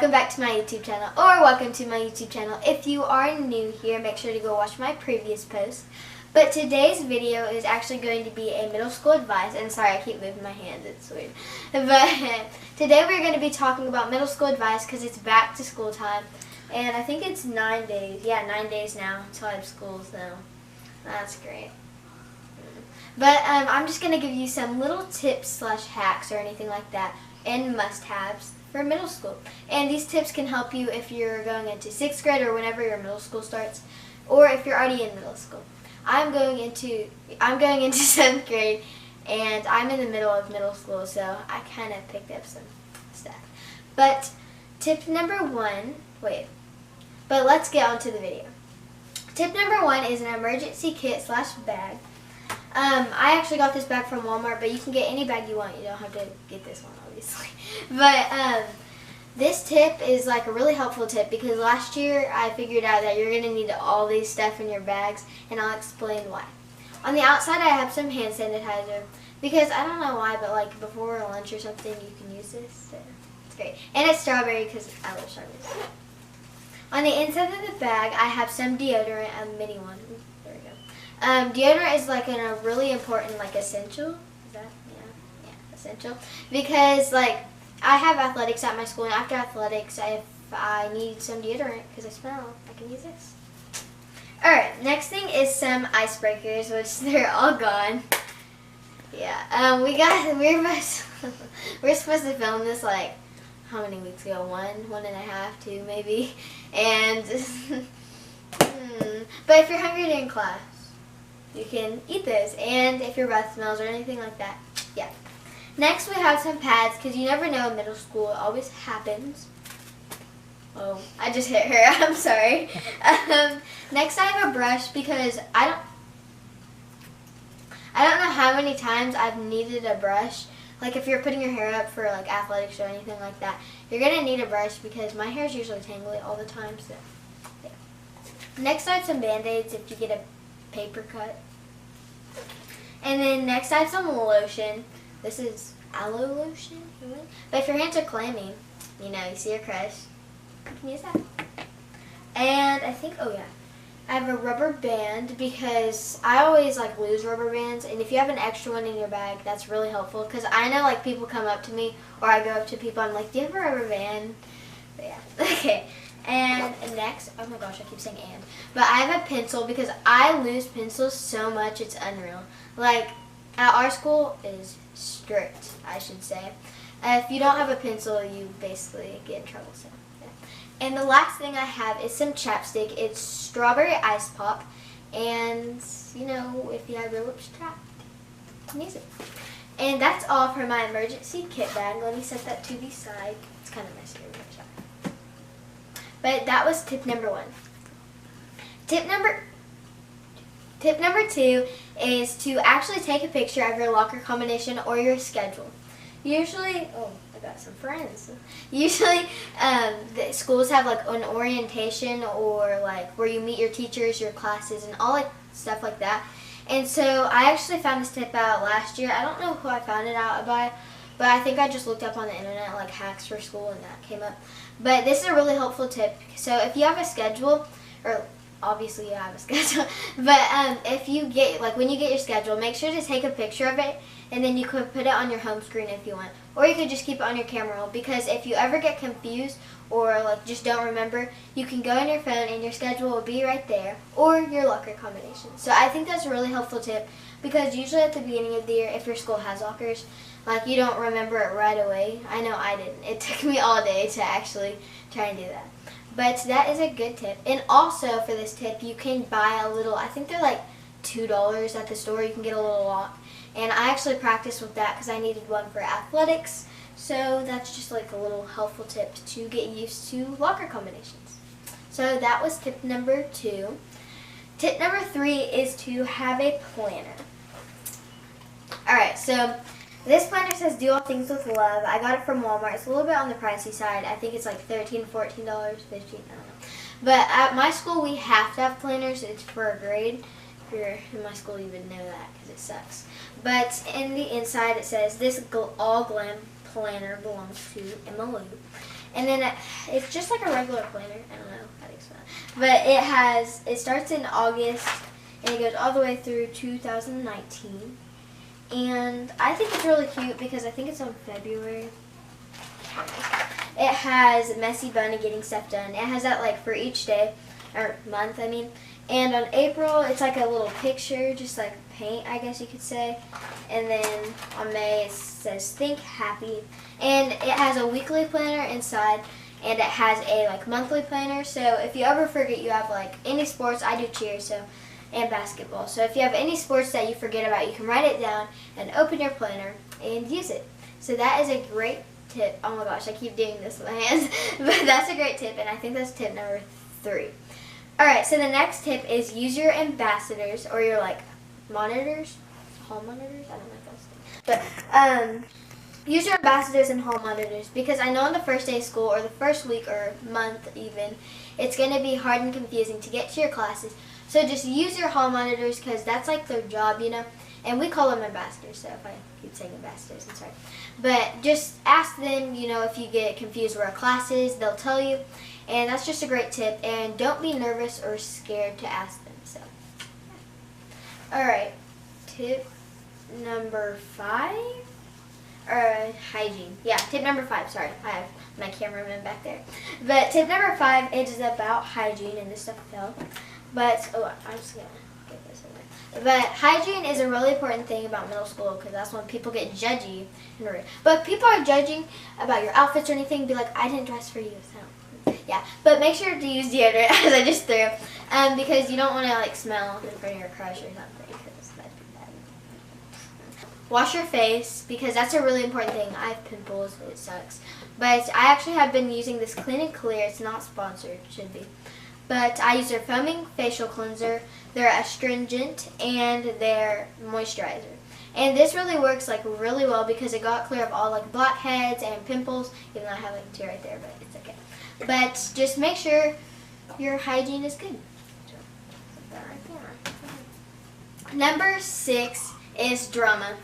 welcome back to my YouTube channel, or welcome to my YouTube channel. If you are new here, make sure to go watch my previous post. But today's video is actually going to be a middle school advice, and sorry I keep moving my hands, it's weird. But today we're going to be talking about middle school advice because it's back to school time. And I think it's 9 days, 9 days now until I have school, so that's great. But I'm just going to give you some little tips slash hacks or anything like that and must-haves for middle school. And these tips can help you if you're going into 6th grade or whenever your middle school starts, or if you're already in middle school. I'm going into 7th grade, and I'm in the middle of middle school, so I kind of picked up some stuff. But tip number 1, but let's get on to the video. Tip number 1 is an emergency kit slash bag. I actually got this bag from Walmart, but you can get any bag you want. You don't have to get this one, obviously. But this tip is like a really helpful tip because last year I figured out that you're going to need all these stuff in your bags, and I'll explain why. On the outside I have some hand sanitizer because I don't know why, but like before lunch or something you can use this. So it's great. And it's strawberry because I love strawberries. On the inside of the bag I have some deodorant, a mini one. There we go. Deodorant is like a really important essential. Is that yeah, essential, because like I have athletics at my school, and after athletics if I need some deodorant because I smell, I can use this. Alright, next thing is some icebreakers, which they're all gone. Yeah, we're supposed to film this like how many weeks ago? 1.5, 2 maybe. And but if you're hungry during class, you can eat this, and if your breath smells or anything like that, yeah. Next we have some pads, because you never know in middle school, it always happens. Oh, I just hit her, I'm sorry. Next I have a brush, because I don't know how many times I've needed a brush. Like if you're putting your hair up for like athletics or anything like that, you're going to need a brush because my hair is usually tangly all the time, so yeah. Next I have some Band-Aids if you get a paper cut. And then next I have some lotion. This is aloe lotion. But if your hands are clammy, you see your crush, you can use that. And I think, I have a rubber band because I always lose rubber bands, and if you have an extra one in your bag, that's really helpful because I know people come up to me, or I go up to people, I'm like, do you have a rubber band? But yeah, okay. And next, oh my gosh, I keep saying and. But I have a pencil because I lose pencils so much, it's unreal. Like, at our school, it is strict, I should say. If you don't have a pencil, you basically get in trouble, so yeah. And the last thing I have is some chapstick. It's strawberry ice pop. And, if you have your lips chapped, you can use it. And that's all for my emergency kit bag. Let me set that to the side. It's kind of messy. But that was tip number 1. Tip number 2 is to actually take a picture of your locker combination or your schedule. Usually, oh, I got some friends. Usually, the schools have an orientation or where you meet your teachers, your classes, and all stuff like that. And so I actually found this tip out last year. I don't know who I found it out by, but I think I just looked up on the internet hacks for school, and that came up. But this is a really helpful tip. So if you have a schedule, or obviously you have a schedule, but if you get, when you get your schedule, make sure to take a picture of it, and then you could put it on your home screen if you want. Or you could just keep it on your camera roll, because if you ever get confused or just don't remember, you can go on your phone and your schedule will be right there, or your locker combination. So I think that's a really helpful tip, because usually at the beginning of the year, if your school has lockers, you don't remember it right away. I know I didn't. It took me all day to actually try and do that. But that is a good tip. And also for this tip, you can buy a little, I think they're $2 at the store. You can get a little lock. And I actually practiced with that because I needed one for athletics. So that's just a little helpful tip to get used to locker combinations. So that was tip number 2. Tip number 3 is to have a planner. Alright, so this planner says do all things with love. I got it from Walmart. It's a little bit on the pricey side. I think it's $13, $14, $15, I don't know. But at my school we have to have planners. It's for a grade. If you're in my school you would know that because it sucks. But in the inside it says this all glam planner belongs to Emma Lou. And then it's just like a regular planner. I don't know how to explain it. But it starts in August and it goes all the way through 2019. And I think it's really cute because I think it's on February. It has messy bun and getting stuff done. It has that like for each day, or month I mean. And on April, it's like a little picture, just like paint, I guess you could say. And then on May, it says think happy. And it has a weekly planner inside, and it has a like monthly planner. So if you ever forget you have like any sports, I do cheer, and basketball. So if you have any sports that you forget about, you can write it down and open your planner and use it. So that is a great tip. Oh my gosh, I keep doing this with my hands. But that's a great tip, and I think that's tip number 3. Alright, so the next tip is use your ambassadors or your like monitors. Hall monitors? I don't know if that's the thing. But use your ambassadors and hall monitors because I know on the first day of school or the first week or month even, it's going to be hard and confusing to get to your classes. So just use your hall monitors because that's like their job, you know. And we call them ambassadors, so if I keep saying ambassadors, I'm sorry. But just ask them, you know, if you get confused where a class is, they'll tell you. And that's just a great tip. And don't be nervous or scared to ask them. So, alright, tip number 5. Hygiene. Yeah, tip number 5. Sorry, I have my cameraman back there. But tip number 5 is about hygiene, and this stuff fell. But, I'm just going to get this away. But hygiene is a really important thing about middle school because that's when people get judgy. But people are judging about your outfits or anything, be like, I didn't dress for you, so. Yeah, but make sure to use deodorant, as I just threw, because you don't want to like smell in front of your crush or something, because that'd be bad. Wash your face, because that's a really important thing. I have pimples, it sucks. But I actually have been using this Clean and Clear. It's not sponsored, it should be. But I use their foaming facial cleanser, their astringent, and their moisturizer. And this really works like really well because it got clear of all like blackheads and pimples, even though I have like a tear right there, but it's okay. But just make sure your hygiene is good. Number 6 is drama.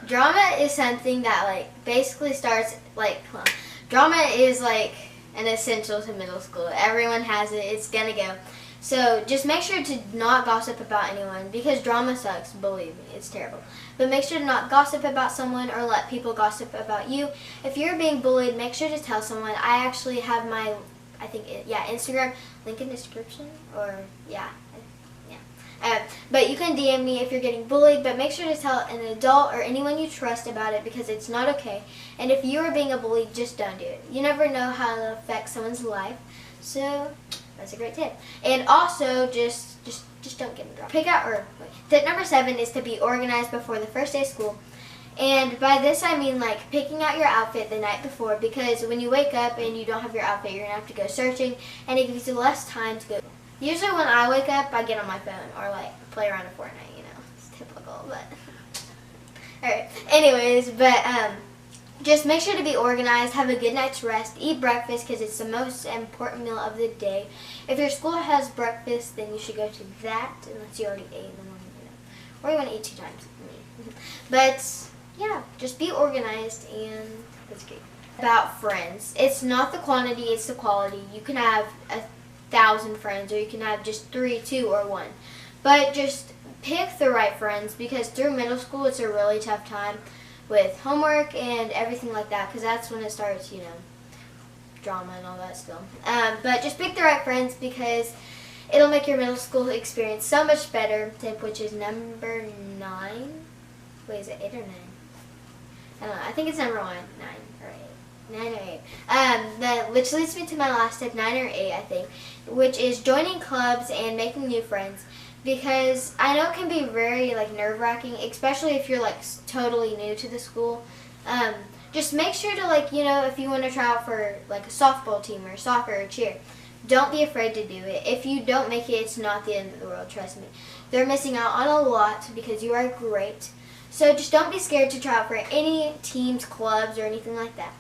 Drama is something that like basically starts like, drama is like an essential to middle school. Everyone has it. It's gonna go. So just make sure to not gossip about anyone because drama sucks, believe me, it's terrible. But make sure to not gossip about someone or let people gossip about you. If you're being bullied, make sure to tell someone. I actually have my, Instagram, link in the description, or yeah. But you can DM me if you're getting bullied, but make sure to tell an adult or anyone you trust about it because it's not okay. And if you are being a bully, just don't do it. You never know how it'll affect someone's life. So that's a great tip. And also, just don't get in trouble. Tip number 7 is to be organized before the first day of school. And by this I mean like picking out your outfit the night before because when you wake up and you don't have your outfit, you're going to have to go searching and it gives you less time to go. Usually when I wake up, I get on my phone or like play around in Fortnite, you know. It's typical, but alright. Anyways, but just make sure to be organized, have a good night's rest, eat breakfast because it's the most important meal of the day. If your school has breakfast, then you should go to that unless you already ate in the morning, you know. Or you want to eat 2 times. But yeah, just be organized and that's great. About friends, it's not the quantity, it's the quality. You can have 1,000 friends or you can have just 3, 2, or 1. But just pick the right friends because through middle school it's a really tough time with homework and everything like that because that's when it starts, you know, drama and all that still. But just pick the right friends because it'll make your middle school experience so much better. Tip, which is number 9. Wait, is it 8 or 9? I don't know. I think it's number 1. 9 or 8. Which leads me to my last tip, 9 or 8, I think, which is joining clubs and making new friends. Because I know it can be very like nerve-wracking, especially if you're like totally new to the school. Just make sure to like, you know, if you want to try out for like a softball team or soccer or cheer, don't be afraid to do it. If you don't make it, it's not the end of the world, trust me. They're missing out on a lot because you are great. So just don't be scared to try out for any teams, clubs, or anything like that.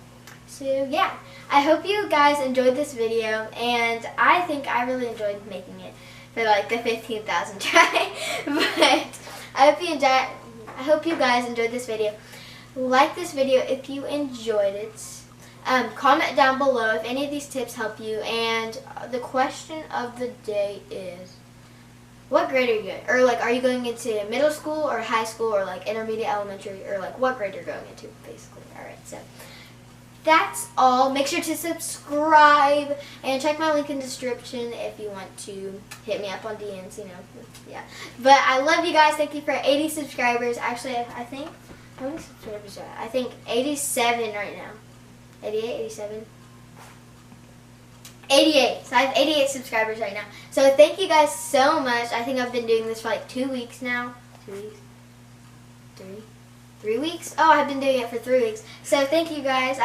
So yeah, I hope you guys enjoyed this video, and I think I really enjoyed making it for like the 15,000 try. But I hope you guys enjoyed this video. Like this video if you enjoyed it. Comment down below if any of these tips help you. And the question of the day is, what grade are you in? Or like, are you going into middle school or high school or like intermediate, elementary, or like what grade you're going into, basically. Alright, so that's all. Make sure to subscribe and check my link in the description if you want to hit me up on DMs, you know. Yeah. But I love you guys. Thank you for 80 subscribers. Actually, I think, how many subscribers are I think 87 right now. 88, 87? 88. So I have 88 subscribers right now. So thank you guys so much. I think I've been doing this for like 2 weeks now. 2 weeks? 3 weeks? Oh, I've been doing it for 3 weeks. So thank you guys.